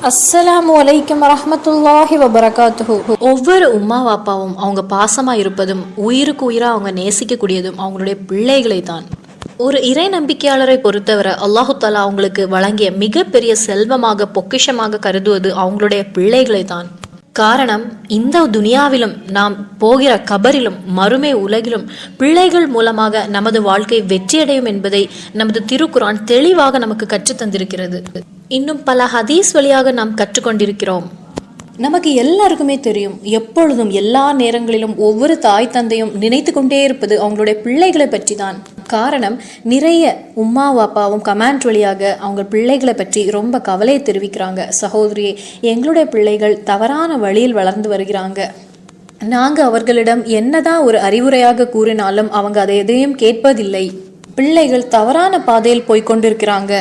அஸ்ஸலாமு அலைக்கும் வரஹ்மத்துல்லாஹி வபரகாத்துஹு. ஒவ்வொரு உம்மா வாப்பாவும் அவங்க பாசமா இருப்பதும் உயிருக்கு உயிரா அவங்க நேசிக்கக்கூடியதும் அவங்களுடைய பிள்ளைகளை தான். ஒரு இறை நம்பிக்கையாளரை பொறுத்தவரை அல்லாஹு தாலா அவங்களுக்கு வழங்கிய மிகப்பெரிய செல்வமாக பொக்கிஷமாக கருதுவது அவங்களுடைய பிள்ளைகளை தான். காரணம், இந்த துனியாவிலும் நாம் போகிற கபரிலும் மறுமை உலகிலும் பிள்ளைகள் மூலமாக நமது வாழ்க்கை வெற்றியடையும் என்பதை நமது திருக்குரான் தெளிவாக நமக்கு கற்றுத்தந்திருக்கிறது. இன்னும் பல ஹதீஸ் வழியாக நாம் கற்றுக்கொண்டிருக்கிறோம். நமக்கு எல்லாருக்குமே தெரியும், எப்பொழுதும் எல்லா நேரங்களிலும் ஒவ்வொரு தாய் தந்தையும் நினைத்து கொண்டே இருப்பது அவங்களுடைய பிள்ளைகளை பற்றி தான். காரணம், நிறைய உம்மா வாப்பாவும் கமெண்ட் வழியாக அவங்க பிள்ளைகளை பற்றி ரொம்ப கவலையை தெரிவிக்கிறாங்க. சகோதரியே, எங்களுடைய பிள்ளைகள் தவறான வழியில் வளர்ந்து வருகிறாங்க. நாங்கள் அவர்களிடம் என்னதான் ஒரு அறிவுரையாக கூறினாலும் அவங்க அதை எதையும் கேட்பதில்லை. பிள்ளைகள் தவறான பாதையில் போய்கொண்டிருக்கிறாங்க.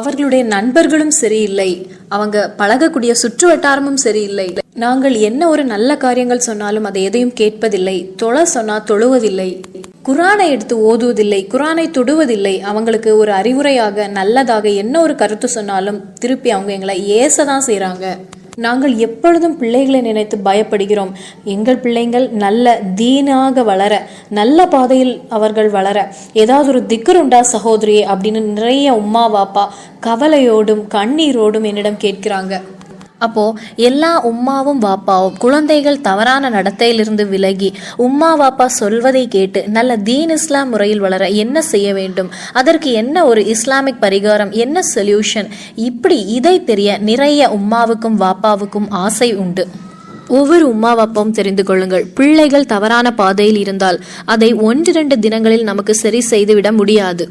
அவர்களுடைய நண்பர்களும் சரியில்லை, அவங்க பழகக்கூடிய சுற்று வட்டாரமும் சரியில்லை. நாங்கள் என்ன ஒரு நல்ல காரியங்கள் சொன்னாலும் அதை எதையும் கேட்பதில்லை. தொழ சொன்னா தொழுவதில்லை, குரானை எடுத்து ஓதுவதில்லை, குரானை தொடுவதில்லை. அவங்களுக்கு ஒரு அறிவுரையாக நல்லதாக என்ன ஒரு கருத்து சொன்னாலும் திருப்பி அவங்க எங்களை ஏசதான் செய்றாங்க. நாங்கள் எப்பொழுதும் பிள்ளைகளை நினைத்து பயப்படுகிறோம். எங்கள் பிள்ளைங்கள் நல்ல தீனாக வளர, நல்ல பாதையில் அவர்கள் வளர ஏதாவது ஒரு திக்ர் உண்டா சகோதரியே அப்படின்னு நிறைய உம்மா வாப்பா கவலையோடும் கண்ணீரோடும் என்னிடம் கேட்கிறாங்க. அப்போ எல்லா உம்மாவும் வாப்பாவும் குழந்தைகள் தவறான நடத்தையிலிருந்து விலகி உம்மா வாப்பா சொல்வதை கேட்டு நல்ல தீன் இஸ்லாம் முறையில் வளர என்ன செய்ய வேண்டும், அதற்கு என்ன ஒரு இஸ்லாமிக் பரிகாரம், என்ன சொல்யூஷன், இப்படி இதை தெரிய நிறைய உம்மாவுக்கும் வாப்பாவுக்கும் ஆசை உண்டு. ஒவ்வொரு உம்மா வாப்பாவும் தெரிந்து கொள்ளுங்கள், பிள்ளைகள் தவறான பாதையில் இருந்தால் அதை 1-2 தினங்களில் நமக்கு சரி செய்துவிட முடியாது.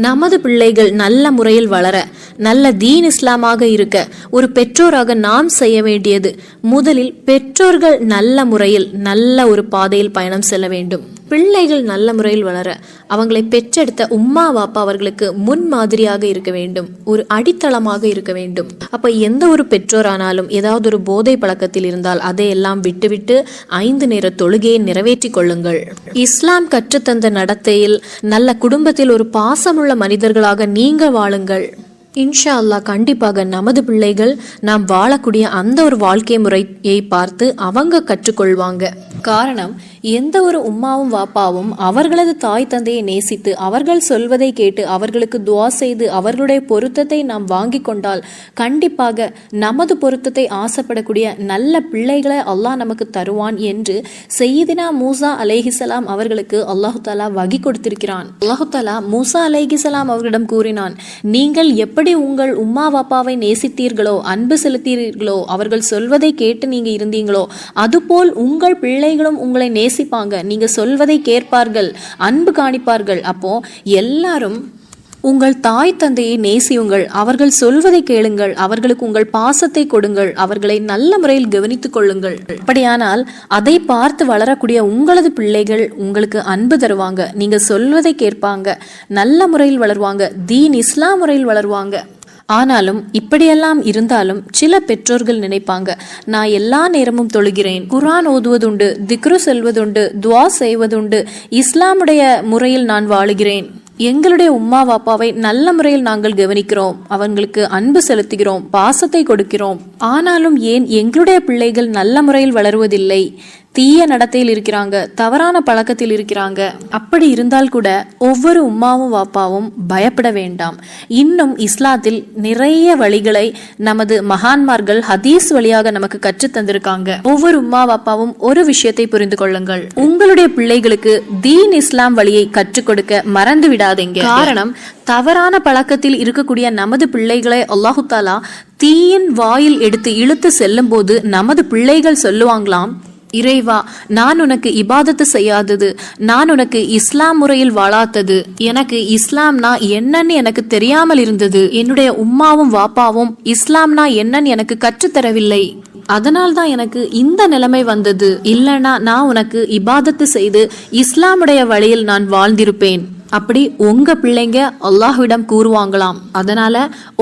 நமது பிள்ளைகள் நல்ல முறையில் வளர, நல்ல தீன் இஸ்லாமாக இருக்க ஒரு பெற்றோராக நாம் செய்ய வேண்டியது, முதலில் பெற்றோர்கள் நல்ல முறையில் நல்ல ஒரு பாதையில் பயணம் செல்ல வேண்டும். பிள்ளைகள் நல்ல முறையில் வளர அவங்களை பெற்றெடுத்த உம்மா வாப்பா அவர்களுக்கு முன் மாதிரியாக இருக்க வேண்டும், ஒரு அடித்தளமாக இருக்க வேண்டும். அப்ப எந்த ஒரு பெற்றோரானாலும் ஏதாவது ஒரு போதை பழக்கத்தில் இருந்தால் அதையெல்லாம் விட்டுவிட்டு 5 நேர தொழுகையை நிறைவேற்றி கொள்ளுங்கள். இஸ்லாம் கற்றுத்தந்த நடத்தையில் நல்ல குடும்பத்தில் ஒரு பாசமுள்ள மனிதர்களாக நீங்கள் வாழுங்கள். இன்ஷா அல்லாஹ் கண்டிப்பாக நமது பிள்ளைகள் நாம் வாழக்கூடிய அந்த ஒரு வாழ்க்கை முறையை பார்த்து அவங்க கற்றுக்கொள்வாங்க. காரணம், எந்த ஒரு உம்மாவும் வாப்பாவும் அவர்களது தாய் தந்தையை நேசித்து அவர்கள் சொல்வதை கேட்டு அவர்களுக்கு துஆ செய்து அவர்களுடைய பொருத்தத்தை நாம் வாங்கி கொண்டால் கண்டிப்பாக நமது பொருத்தத்தை ஆசைப்படக்கூடிய நல்ல பிள்ளைகளை அல்லாஹ் நமக்கு தருவான் என்று சையீதினா மூசா அலைஹிஸ்ஸலாம் அவர்களுக்கு அல்லாஹு தாலா வகி கொடுத்திருக்கிறான். அல்லாஹு தாலா மூசா அலைஹிஸ்ஸலாம் அவர்களிடம் கூறினான், நீங்கள் எப்படி உங்கள் உம்மா வாப்பாவை நேசித்தீர்களோ, அன்பு செலுத்தீர்களோ, அவர்கள் சொல்வதை கேட்டு நீங்க இருந்தீங்களோ, அதுபோல் உங்கள் பிள்ளைகளும் உங்களை நேசிப்பாங்க, நீங்க சொல்வதை கேட்பார்கள், அன்பு காணிப்பார்கள். அப்போ எல்லாரும் உங்கள் தாய் தந்தையை நேசியுங்கள், அவர்கள் சொல்வதை கேளுங்கள், அவர்களுக்கு உங்கள் பாசத்தை கொடுங்கள், அவர்களை நல்ல முறையில் கவனித்துக் கொள்ளுங்கள். அப்படியானால் அதை பார்த்து வளரக்கூடிய உங்களது பிள்ளைகள் உங்களுக்கு அன்பு தருவாங்க, நீங்க சொல்வதை கேட்பாங்க, நல்ல முறையில் வளருவாங்க, தீன் இஸ்லாம் முறையில் வளருவாங்க. ஆனாலும் இப்படியெல்லாம் இருந்தாலும் சில பெற்றோர்கள் நினைப்பாங்க, நான் எல்லா நேரமும் தொழுகிறேன், குர்ஆன் ஓதுவதுண்டு, திக்ரு செல்வதுண்டு, துஆ செய்வதுண்டு, இஸ்லாமுடைய முறையில் நான் வாழுகிறேன், எங்களுடைய உம்மா வாப்பாவை நல்ல முறையில் நாங்கள் கவனிக்கிறோம், அவங்களுக்கு அன்பு செலுத்துகிறோம், பாசத்தை கொடுக்கிறோம். ஆனாலும் ஏன் எங்களுடைய பிள்ளைகள் நல்ல முறையில் வளருவதில்லை, தீய நடத்தையில் இருக்கிறாங்க, தவறான பழக்கத்தில் இருக்கிறாங்க? அப்படி இருந்தால் கூட ஒவ்வொரு உம்மாவும் வாப்பாவும் பயப்பட வேண்டாம். இன்னும் இஸ்லாத்தில் நிறைய வழிகளை நமது மகான்மார்கள் ஹதீஸ் வழியாக நமக்கு கற்று தந்திருக்காங்க. ஒவ்வொரு உம்மா வாப்பாவும் ஒரு விஷயத்தை புரிந்து கொள்ளுங்கள், உங்களுடைய பிள்ளைகளுக்கு தீன் இஸ்லாம் வழியை கற்றுக் கொடுக்க மறந்து விடாதீங்க. காரணம், தவறான பழக்கத்தில் இருக்கக்கூடிய நமது பிள்ளைகளை அல்லாஹு தாலா தீயின் வாயில் எடுத்து இழுத்து செல்லும் போது நமது பிள்ளைகள் சொல்லுவாங்களாம், இறைவா, நான் உனக்கு இபாதத்து செய்யாதது, நான் உனக்கு இஸ்லாம் முறையில் வாழாதது, எனக்கு இஸ்லாம்னா என்னன்னு எனக்கு தெரியாமல் இருந்தது, என்னுடைய உம்மாவும் வாப்பாவும் இஸ்லாம்னா என்னன்னு எனக்கு கற்றுத்தரவில்லை, அதனால்தான் எனக்கு இந்த நிலைமை வந்தது, இல்லனா நான் உனக்கு இபாதத்து செய்து இஸ்லாமுடைய வழியில் நான் வாழ்ந்திருப்பேன். அப்படி உங்க பிள்ளைங்க அல்லாஹ்விடம் கூறுவாங்களாம். அதனால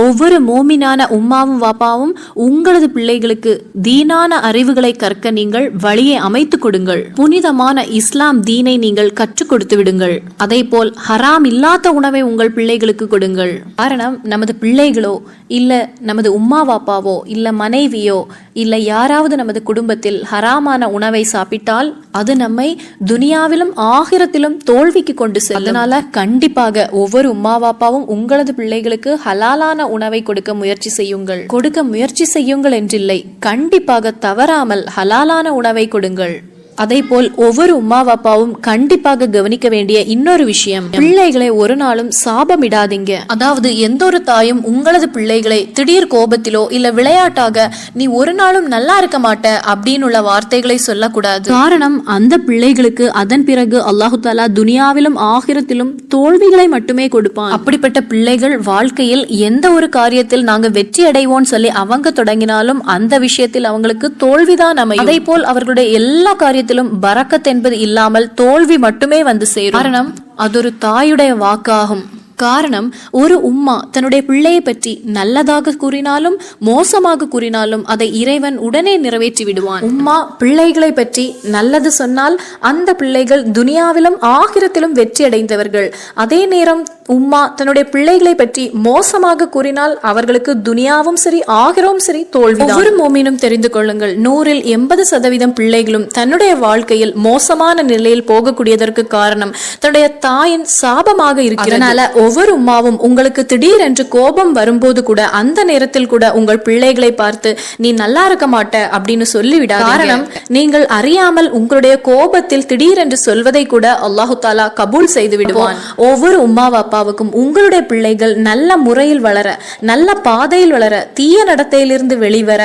ஒவ்வொரு மோமினான உம்மாவும் வாப்பாவும் உங்களது பிள்ளைகளுக்கு தீனான அறிவுகளை கற்க நீங்கள் வழியை அமைத்து கொடுங்கள். புனிதமான இஸ்லாம் தீனை நீங்கள் கற்றுக் கொடுத்து விடுங்கள். அதே போல் ஹராம் இல்லாத உணவை உங்கள் பிள்ளைகளுக்கு கொடுங்கள். காரணம், நமது பிள்ளைகளோ இல்ல நமது உம்மா வாப்பாவோ இல்ல மனைவியோ இல்ல யாராவது நமது குடும்பத்தில் ஹராமான உணவை சாப்பிட்டால் அது நம்மை துனியாவிலும் ஆகிரத்திலும் தோல்விக்கு கொண்டு செல்லும். அதனால கண்டிப்பாக ஒவ்வொரு உம்மா வாப்பாவும் உங்களது பிள்ளைகளுக்கு ஹலாலான உணவை கொடுக்க முயற்சி செய்யுங்கள் என்றில்லை, கண்டிப்பாக தவறாமல் ஹலாலான உணவை கொடுங்கள். அதே போல் ஒவ்வொரு உம்மா வாப்பாவும் கண்டிப்பாக கவனிக்க வேண்டிய இன்னொரு விஷயம், பிள்ளைகளை ஒரு நாளும் சாபமிடாதீங்க. அதாவது எந்த ஒரு தாயும் உங்களது பிள்ளைகளை திடீர் கோபத்திலோ இல்ல விளையாட்டாக நீ ஒரு நாளும் நல்லா இருக்க மாட்ட அப்படின்னு உள்ள வார்த்தைகளை சொல்லக்கூடாது. காரணம், அந்த பிள்ளைகளுக்கு அதன் பிறகு அல்லாஹு தாலா துனியாவிலும் ஆகிரத்திலும் தோல்விகளை மட்டுமே கொடுப்பான். அப்படிப்பட்ட பிள்ளைகள் வாழ்க்கையில் எந்த ஒரு காரியத்தில் நாங்க வெற்றி அடைவோம் சொல்லி அவங்க தொடங்கினாலும் அந்த விஷயத்தில் அவங்களுக்கு தோல்விதான் அமையும். அதே போல் அவர்களுடைய எல்லா காரியத்திலும் பரக்கத் என்பது இல்லாமல் தோல்வி மட்டுமே வந்து சேரும். காரணம், அது ஒரு தாயுடைய வாக்காகும். காரணம், ஒரு உம்மா தன்னுடைய பிள்ளையை பற்றி நல்லதாக கூறினாலும் மோசமாக கூறினாலும் அதை இறைவன் உடனே நிறைவேற்றி விடுவான். உம்மா பிள்ளைகளை பற்றி நல்லது சொன்னால் அந்த பிள்ளைகள் துனியாவிலும் ஆகிரத்திலும் வெற்றி அடைந்தவர்கள். அதே நேரம் உம்மா தன்னுடைய பிள்ளைகளை பற்றி மோசமாக கூறினால் அவர்களுக்கு துனியாவும் சரி ஆகிரவும் சரி தோல்வி. ஒவ்வொரு மோமினும் தெரிந்து கொள்ளுங்கள், 100ல் 80% பிள்ளைகளும் தன்னுடைய வாழ்க்கையில் மோசமான நிலையில் போகக்கூடியதற்கு காரணம் தன்னுடைய தாயின் சாபமாக இருக்கிறதுனால ஒவ்வொரு உம்மாவும் உங்களுக்கு திடீரென்று கோபம் வரும்போது கூட அந்த நேரத்தில் கூட உங்கள் பிள்ளைகளை பார்த்து நீ நல்லா இருக்க மாட்ட அப்படின்னு சொல்லிவிடாதீங்க. காரணம், நீங்கள் அறியாமல் உங்களுடைய கோபத்தில் திடீரென்று சொல்வதை கூட அல்லாஹு தாலா கபூல் செய்து விடுவான். ஒவ்வொரு உம்மா வாப்பாவுக்கும் உங்களுடைய பிள்ளைகள் நல்ல முறையில் வளர, நல்ல பாதையில் வளர, தீய நடத்தையிலிருந்து வெளிவர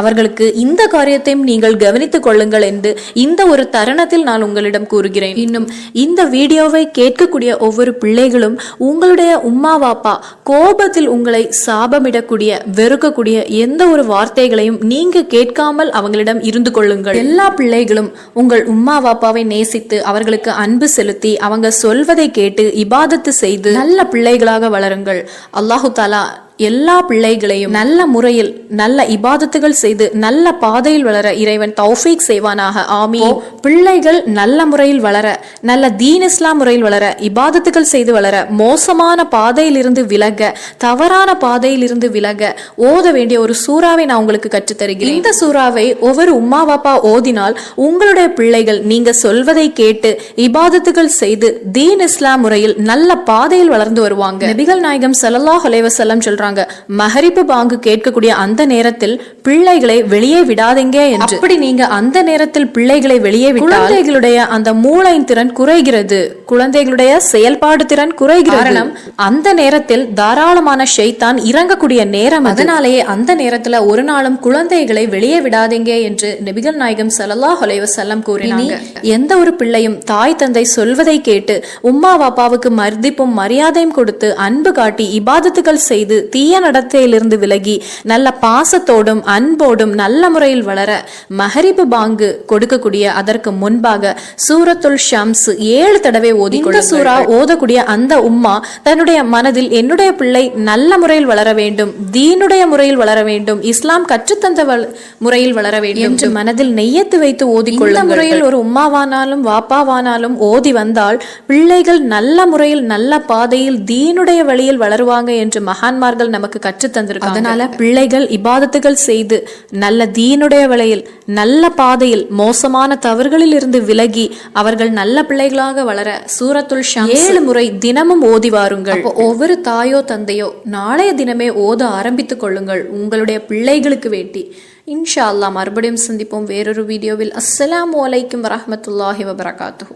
அவர்களுக்கு இந்த காரியத்தையும் நீங்கள் கவனித்துக் கொள்ளுங்கள் என்று இந்த ஒரு தருணத்தில் நான் உங்களிடம் கூறுகிறேன். இன்னும் இந்த வீடியோவை கேட்கக்கூடிய ஒவ்வொரு பிள்ளைகளும் உங்களுடைய உம்மா வாப்பா கோபத்தில் உங்களை சாபமிடக்கூடிய வெறுக்கக்கூடிய எந்த ஒரு வார்த்தைகளையும் நீங்க கேட்காமல் அவங்களிடம் இருந்து கொள்ளுங்கள். எல்லா பிள்ளைகளும் உங்கள் உம்மா வாப்பாவை நேசித்து அவர்களுக்கு அன்பு செலுத்தி அவங்க சொல்வதை கேட்டு இபாதத்து செய்து நல்ல பிள்ளைகளாக வளருங்கள். அல்லாஹு தாலா எல்லா பிள்ளைகளையும் நல்ல முறையில் நல்ல இபாதத்துகள் செய்து நல்ல பாதையில் வளர இறைவன் தௌஃபீக் செய்வானாக. ஆமீன். பிள்ளைகள் நல்ல முறையில் வளர, நல்ல தீன் இஸ்லாம் முறையில் வளர, இபாதத்துகள் செய்து வளர, மோசமான பாதையில் இருந்து விலக, தவறான பாதையில் இருந்து விலக ஓத வேண்டிய ஒரு சூறாவை நான் உங்களுக்கு கற்றுத் தருகிறேன். இந்த சூறாவை ஒவ்வொரு உம்மா வாப்பா ஓதினால் உங்களுடைய பிள்ளைகள் நீங்க சொல்வதை கேட்டு இபாதத்துகள் செய்து தீன் இஸ்லாம் முறையில் நல்ல பாதையில் வளர்ந்து வருவாங்க. நபிகள் நாயகம் ஸல்லல்லாஹு அலைஹி வஸல்லம் சொல்றாங்க, மஹரிபு பாங்கு கேட்கக்கூடிய அந்த நேரத்தில் பிள்ளைகளை வெளியே விடாதீங்க என்று. அப்படி நீங்க அந்த நேரத்தில் பிள்ளைகளை வெளியே விட்டால் குழந்தைகளுடைய அந்த மூளையின் திறன் குறைகிறது, குழந்தைகளுடைய செயல்பாடு திறன் குறைகிறது. காரணம், அந்த நேரத்தில் தாராளமான ஷைத்தான் இறங்கக்கூடிய நேரம். அதனாலேயே அந்த நேரத்துல ஒரு நாளும் குழந்தைகளை வெளியே விடாதீங்க என்று நபிகள் நாயகம் ஸல்லல்லாஹு அலைஹி வஸல்லம் கூறினாங்க. எந்த ஒரு பிள்ளையும் தாய் தந்தை சொல்வதை கேட்டு உம்மா வாப்பாவுக்கு மதிப்பும் மரியாதையும் கொடுத்து அன்பு காட்டி இபாதத்துகள் செய்து தீய நடத்தையிலிருந்து விலகி நல்ல பாசத்தோடும் அன்போடும் நல்ல முறையில் வளர மஹரிபு பாங்கு கொடுக்கக்கூடிய அதற்கு முன்பாக சூரத்துல் ஷம்ஸ் 7 தடவை ஓதிக்கொள்ள. சூரா ஓதக்கூடிய அந்த உம்மா தன்னுடைய மனதில் என்னுடைய பிள்ளை நல்ல முறையில் வளர வேண்டும், தீனுடைய முறையில் வளர வேண்டும், இஸ்லாம் கற்றுத்தந்த முறையில் வளர வேண்டும் என்று மனதில் நெய்யத்து வைத்து ஓதிக்கொள்ள. முறையில் ஒரு உம்மாவானாலும் வாப்பாவானாலும் ஓதி வந்தால் பிள்ளைகள் நல்ல முறையில் நல்ல பாதையில் தீனுடைய வழியில் வளருவாங்க என்று மகான்மார்கள் நமக்கு கற்று தந்திருக்காங்க. அதனால பிள்ளைகள் இபாதத்துகள் செய்து நல்ல தீனுடைய வழியில் நல்ல பாதையில் மோசமான தவறுகளில் இருந்து விலகி அவர்கள் நல்ல பிள்ளைகளாக வளர சூரத்துல் ஷம்ஸ் 7 முறை தினமும் ஓதி வாருங்கள். ஒவ்வொரு தாயோ தந்தையோ நாளைய தினமே ஓத ஆரம்பித்துக் கொள்ளுங்கள் உங்களுடைய பிள்ளைகளுக்கு வேண்டி. இன்ஷா அல்லாஹ் மறுபடியும் சந்திப்போம் வேறொரு வீடியோவில். அஸ்ஸலாமு அலைக்கும் வரஹ்மத்துல்லாஹி வபரகாத்துஹு.